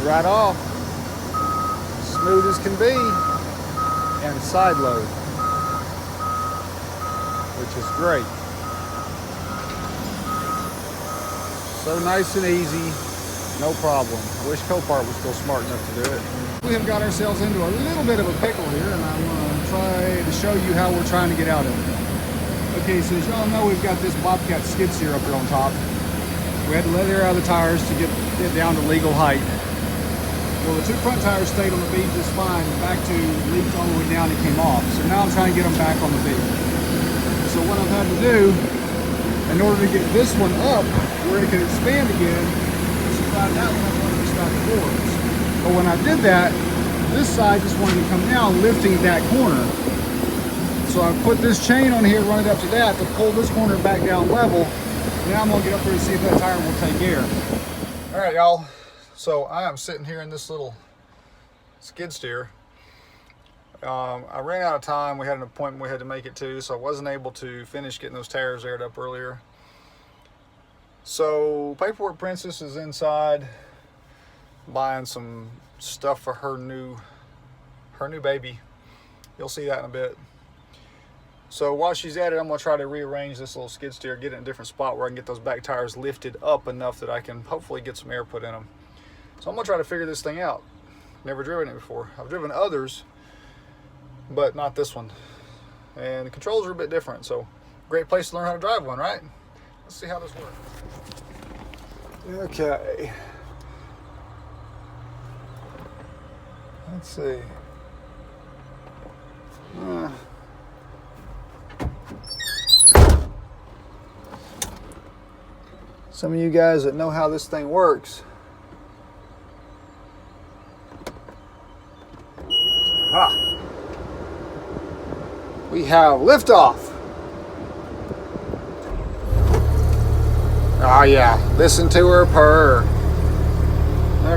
right off, smooth as can be, and side load, which is great. So nice and easy, no problem. I wish Copart was still smart enough to do it. We have got ourselves into a little bit of a pickle here, and I'm going to try to show you how we're trying to get out of it. Okay, so as y'all know, we've got this Bobcat skid steer up there on top. We had to let air out of the tires to get it down to legal height. Well, the two front tires stayed on the bead just fine. The back two leaked all the way down and came off. So now I'm trying to get them back on the bead. So what I've had to do, in order to get this one up where it can expand again, is slide that one up under the stock boards. But when I did that, this side just wanted to come down, lifting that corner. So I put this chain on here, run it up to that to pull this corner back down level. Now I'm gonna get up there and see if that tire will take air. All right, y'all. So I am sitting here in this little skid steer. I ran out of time. We had an appointment we had to make it to, so I wasn't able to finish getting those tires aired up earlier. So Paperwork Princess is inside buying some stuff for her new baby. You'll see that in a bit. So while she's at it, I'm gonna try to rearrange this little skid steer, get it in a different spot where I can get those back tires lifted up enough that I can hopefully get some air put in them. So I'm gonna try to figure this thing out. Never driven it before. I've driven others, but not this one. And the controls are a bit different, so great place to learn how to drive one, right? Let's see how this works. Okay. Let's see. Some of you guys that know how this thing works. We have liftoff. Oh yeah, listen to her purr.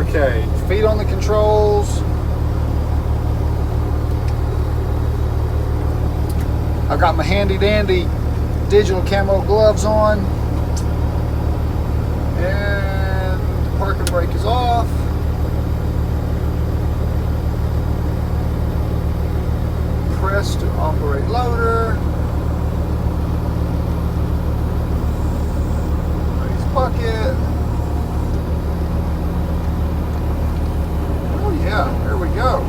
Okay, feet on the controls. I've got my handy dandy digital camo gloves on. And the parking brake is off. Press to operate loader. Raise bucket. Oh yeah, there we go.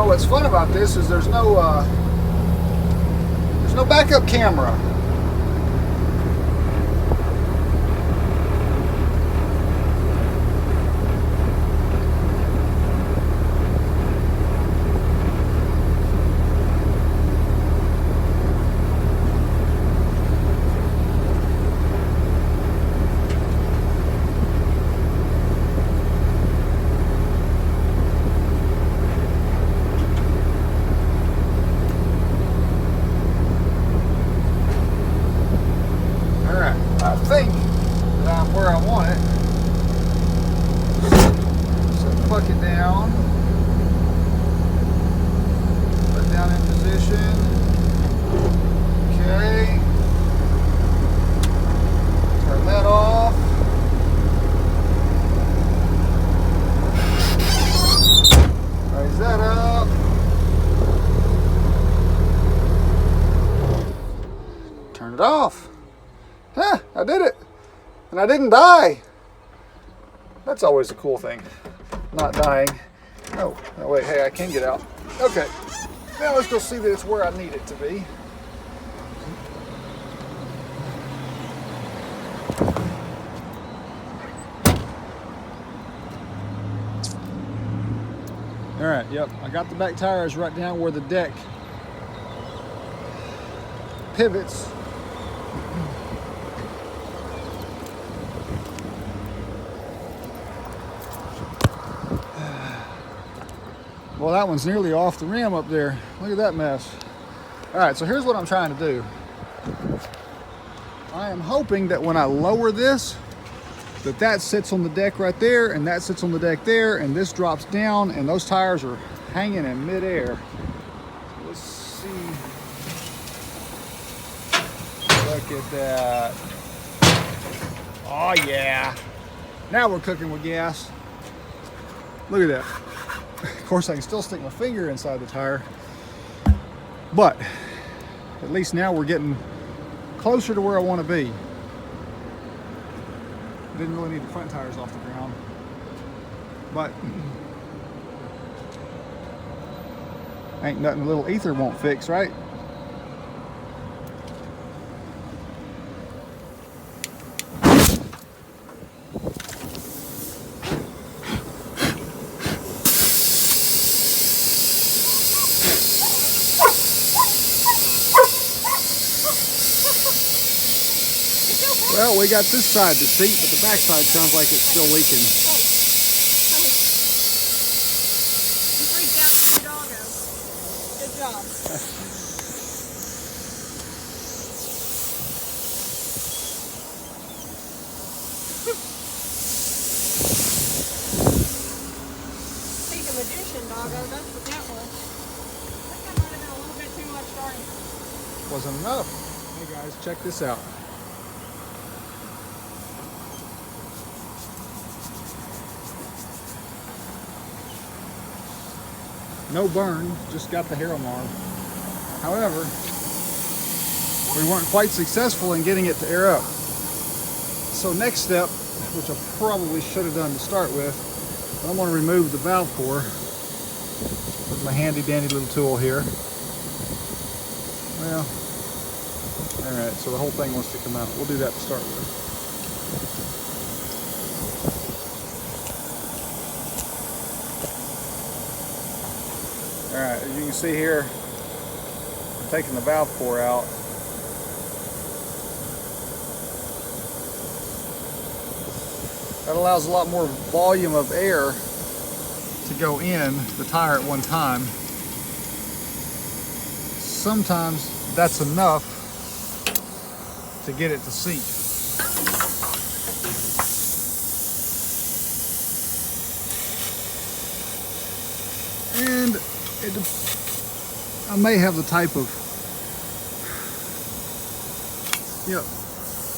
What's fun about this is there's no backup camera. I think that I'm where I want it. So pluck it down. Put it down in position. Okay. Turn that off. Raise that up. Turn it off. Huh, I did it. And I didn't die. That's always a cool thing. Not dying. Oh, wait, hey, I can get out. Okay. Now let's go see that it's where I need it to be. All right, yep, I got the back tires right down where the deck pivots. Well, that one's nearly off the rim up there. Look at that mess. All right, so here's what I'm trying to do. I am hoping that when I lower this, that sits on the deck right there, and that sits on the deck there, and this drops down, and those tires are hanging in midair. Let's see. Look at that. Oh yeah. Now we're cooking with gas. Look at that. Of course, I can still stick my finger inside the tire, but at least now we're getting closer to where I want to be. Didn't really need the front tires off the ground, but ain't nothing a little ether won't fix, right? Well, we got this side to seat, but the back side sounds like it's still leaking. You freaked out your doggo. Good job. He's a magician, doggo. That's what that was. I think that might have been a little bit too much starting. Wasn't enough. Hey guys, check this out. No burn, just got the hair alarm. However, we weren't quite successful in getting it to air up. So next step, which I probably should have done to start with, but I'm going to remove the valve core with my handy dandy little tool here. Well, all right, so the whole thing wants to come out. We'll do that to start with. All right, as you can see here, I'm taking the valve core out. That allows a lot more volume of air to go in the tire at one time. Sometimes that's enough to get it to seat. And I may have the type of,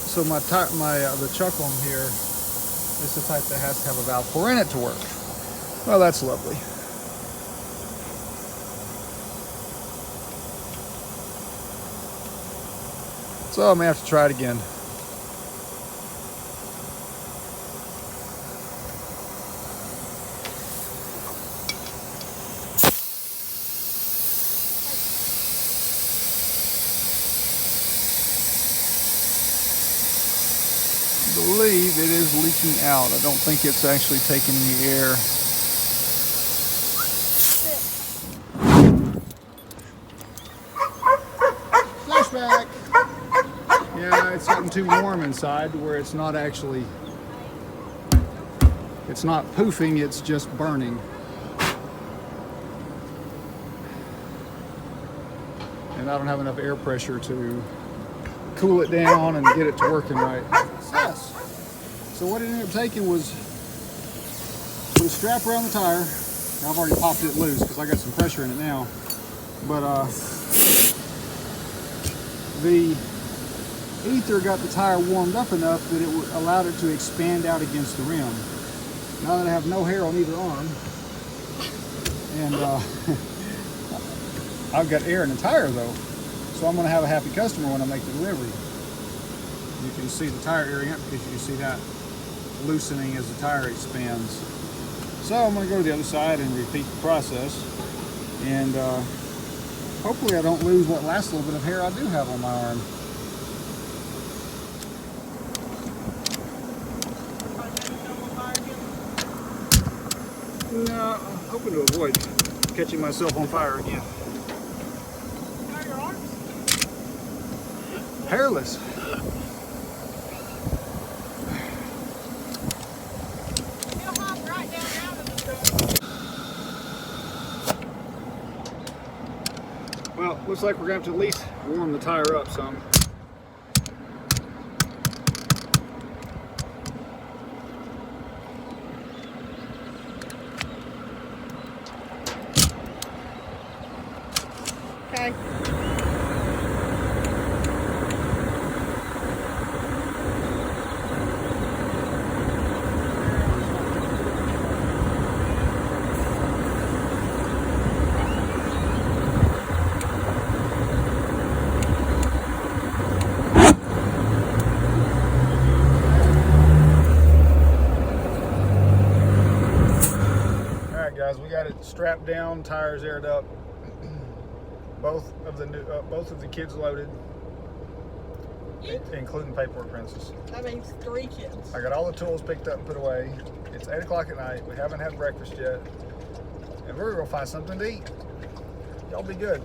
so the chuckle here is the type that has to have a valve core in it to work. Well, that's lovely. So I may have to try it again. I believe it is leaking out. I don't think it's actually taking any air. Flashback! Yeah, it's getting too warm inside where it's not actually, it's not poofing, it's just burning. And I don't have enough air pressure to cool it down and get it to working right. Yes. So what it ended up taking was put a strap around the tire. Now I've already popped it loose because I got some pressure in it now. But the ether got the tire warmed up enough that it allowed it to expand out against the rim. Now that I have no hair on either arm, and I've got air in the tire though, so I'm going to have a happy customer when I make the delivery. You can see the tire airing up because you can see that loosening as the tire expands. So I'm going to go to the other side and repeat the process, and hopefully I don't lose what last little bit of hair I do have on my arm. No, I'm hoping to avoid catching myself on fire again. How are your arms? Hairless. He'll hop right down out of the truck. Well, looks like we're going to have to at least warm the tire up some. guys, we got it strapped down, tires aired up, both of the kids loaded, including paperwork, Princess. That means 3 kids. I got all the tools picked up and put away. It's 8 o'clock at night. We haven't had breakfast yet, and we're gonna find something to eat. Y'all be good.